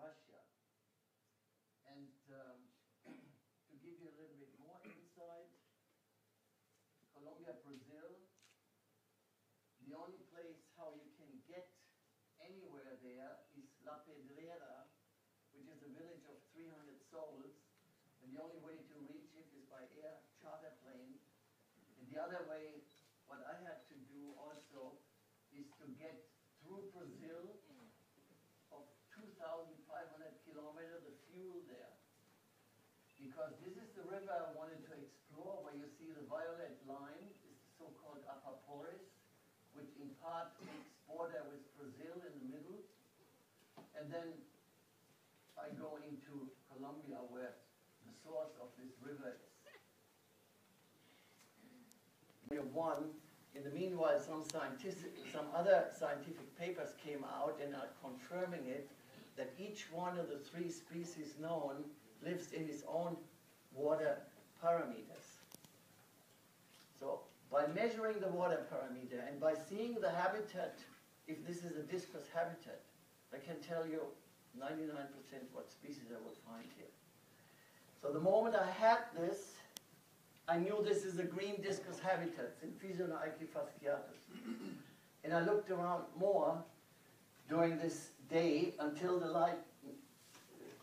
Russia. And to give you a little bit more insight, Colombia, Brazil, the only place how you can get anywhere there is La Pedrera, which is a village of 300 souls, and the only way to reach it is by air charter plane. And the other way, what I had to do also, is to get through Brazil of 2,500 kilometers, the fuel there. Because this is the river I wanted to explore, where you see the violet line, is the so-called Apeporis, which in part makes border with Brazil in the middle. And then I go into Colombia, where the source of this river is. One, in the meanwhile, some other scientific papers came out and are confirming it, that each one of the 3 species known lives in its own water parameters. So by measuring the water parameter and by seeing the habitat, if this is a discus habitat, I can tell you 99% what species I will find here. So the moment I had this, I knew this is a green discus habitat, Symphysiona aequifasciatus. And I looked around more during this day until the light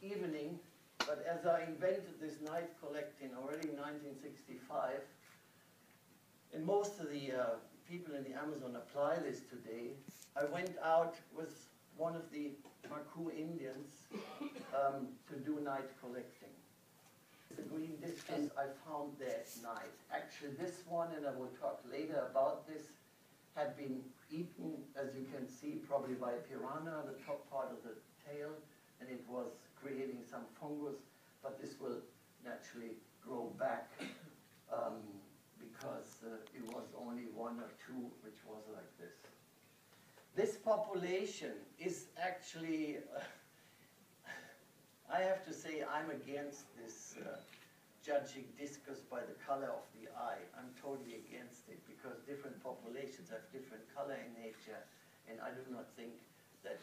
evening. But as I invented this night collecting already in 1965, and most of the people in the Amazon apply this today, I went out with one of the Macu Indians to do night collecting. The green discus I found there at night. Actually this one, and I will talk later about this, had been eaten, as you can see, probably by a piranha, the top part of the tail, and it was creating some fungus, but this will naturally grow back because it was only 1 or 2 which was like this. This population is actually, I have to say I'm against this judging discus by the color of the eye. I'm totally against it because different populations have different color in nature, and I do not think that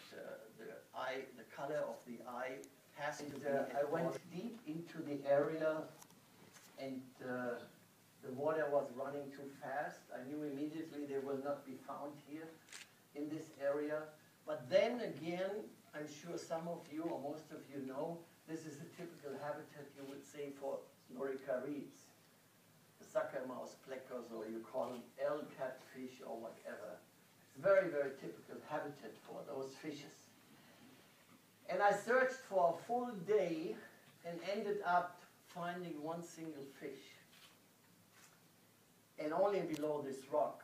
the color of the eye has to be. I went deep into the area, and the water was running too fast. I knew immediately they will not be found here in this area. But then again, I'm sure some of you or most of you know, this is a typical habitat, you would say, for loricarids, the sucker mouse pleccos, or you call them L catfish or whatever. It's very, very typical habitat for those fishes. And I searched for a full day and ended up finding 1 single fish, and only below this rock.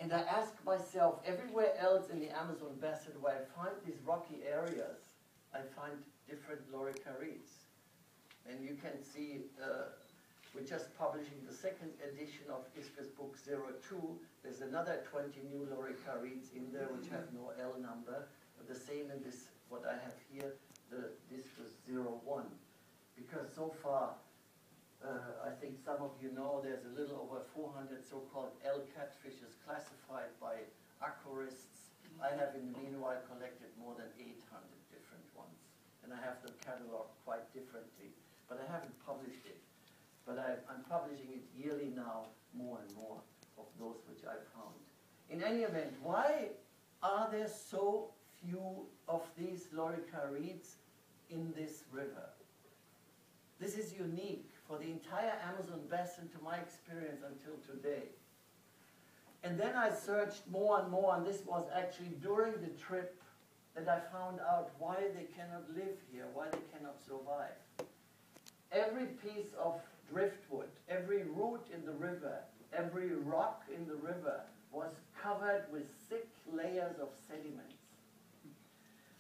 And I asked myself, everywhere else in the Amazon basin where I find these rocky areas, I find different loricarids. And you can see, we're just publishing the 2nd edition of Discus Book 02. There's another 20 new loricarids in there which have no L number. The same in this, what I have here, the Discus 01. Because so far, I think some of you know there's a little over 400 so-called L catfishes classified by aquarists. I have in the meanwhile collected more than 800 different ones. And I have them cataloged quite differently. But I haven't published it. But I'm publishing it yearly now, more and more of those which I found. In any event, why are there so few of these loricarids in this river? This is unique for the entire Amazon basin, to my experience until today. And then I searched more and more, and this was actually during the trip that I found out why they cannot live here, why they cannot survive. Every piece of driftwood, every root in the river, every rock in the river was covered with thick layers of sediments.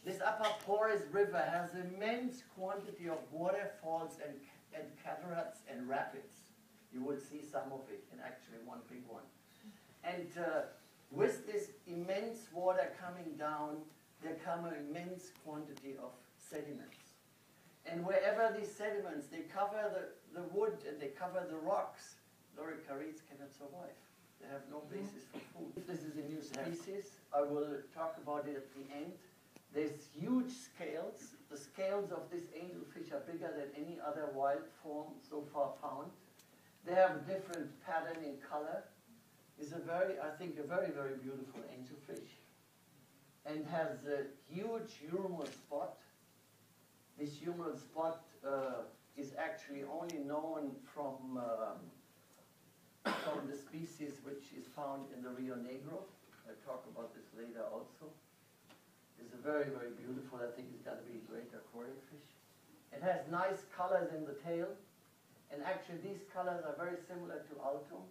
This Apeporis River has immense quantity of waterfalls and cataracts and rapids. You will see some of it, and actually one big one. And with this immense water coming down, there come an immense quantity of sediments. And wherever these sediments, they cover the wood and they cover the rocks, loricarids cannot survive. They have no basis for food. This is a new species. I will talk about it at the end. There's huge scales. The scales of this angelfish are bigger than any other wild form so far found. They have a different pattern in color. It's I think, a very, very beautiful angelfish. And has a huge humoral spot. This humoral spot is actually only known from the species which is found in the Rio Negro. I'll talk about this later also. It's a very, very beautiful, I think it's going to be a great aquarium fish. It has nice colors in the tail, and actually these colors are very similar to Altum.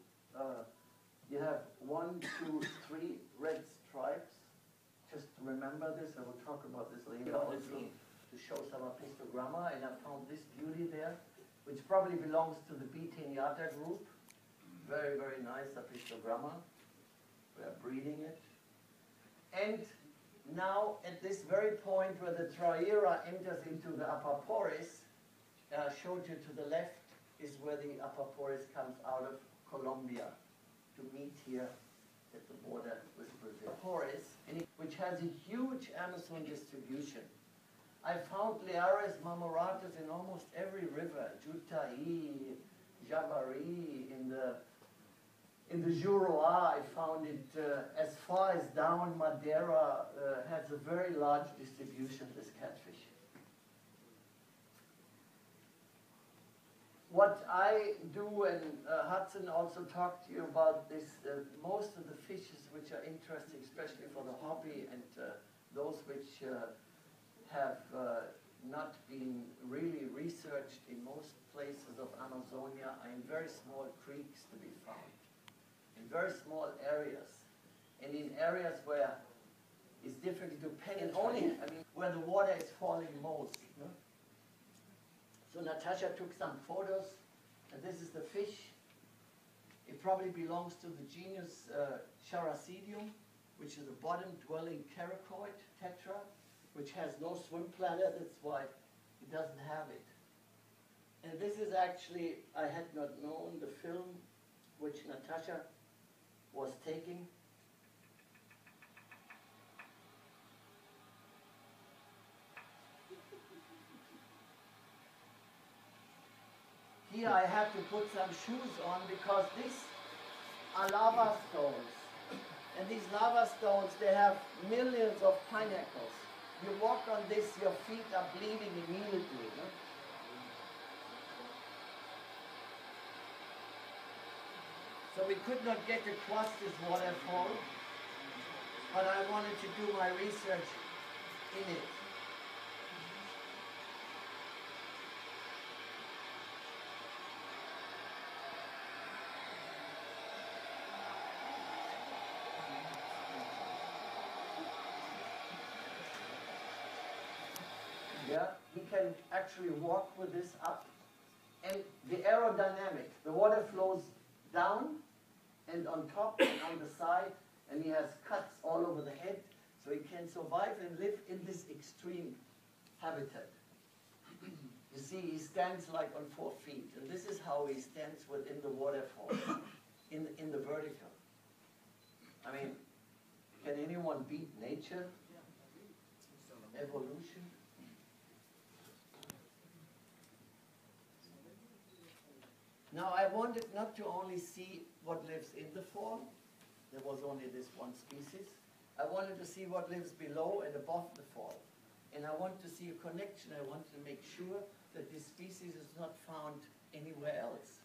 You have 1, 2, 3 red stripes. Just to remember this, I will talk about this later also, to show some apistogramma, and I found this beauty there, which probably belongs to the B. tenuata group. Very, very nice apistogramma. We are breeding it. And now, at this very point where the Traira enters into the Apeporis, I showed you to the left, is where the Apeporis comes out of Colombia to meet here at the border with Brazil. Apeporis, which has a huge Amazon distribution. I found Learis marmoratus in almost every river, Jutai, Javari, in the Juruá. I found it as far as down Madeira, has a very large distribution, this catfish. What I do, and Hudson also talked to you about this, most of the fishes which are interesting, especially for the hobby, and those which have not been really researched in most places of Amazonia are in very small creeks to be found, in very small areas, and in areas where it's difficult to penetrate, only, where the water is falling most. No? So Natasha took some photos, and this is the fish. It probably belongs to the genus Characidium, which is a bottom-dwelling caracoid tetra, which has no swim bladder. That's why it doesn't have it. And this is actually, I had not known, the film which Natasha was taking. Here I had to put some shoes on because these are lava stones. And these lava stones, they have millions of pinnacles. You walk on this, your feet are bleeding immediately. No? So we could not get across this waterfall, but I wanted to do my research in it. Yeah, he can actually walk with this up. And the aerodynamic, the water flows down and on top and on the side, and he has cuts all over the head, so he can survive and live in this extreme habitat. You see, he stands like on 4 feet, and this is how he stands within the waterfall, in the vertical. I mean, can anyone beat nature? Evolution? Now, I wanted not to only see what lives in the fall. There was only this one species. I wanted to see what lives below and above the fall. And I wanted to see a connection. I wanted to make sure that this species is not found anywhere else.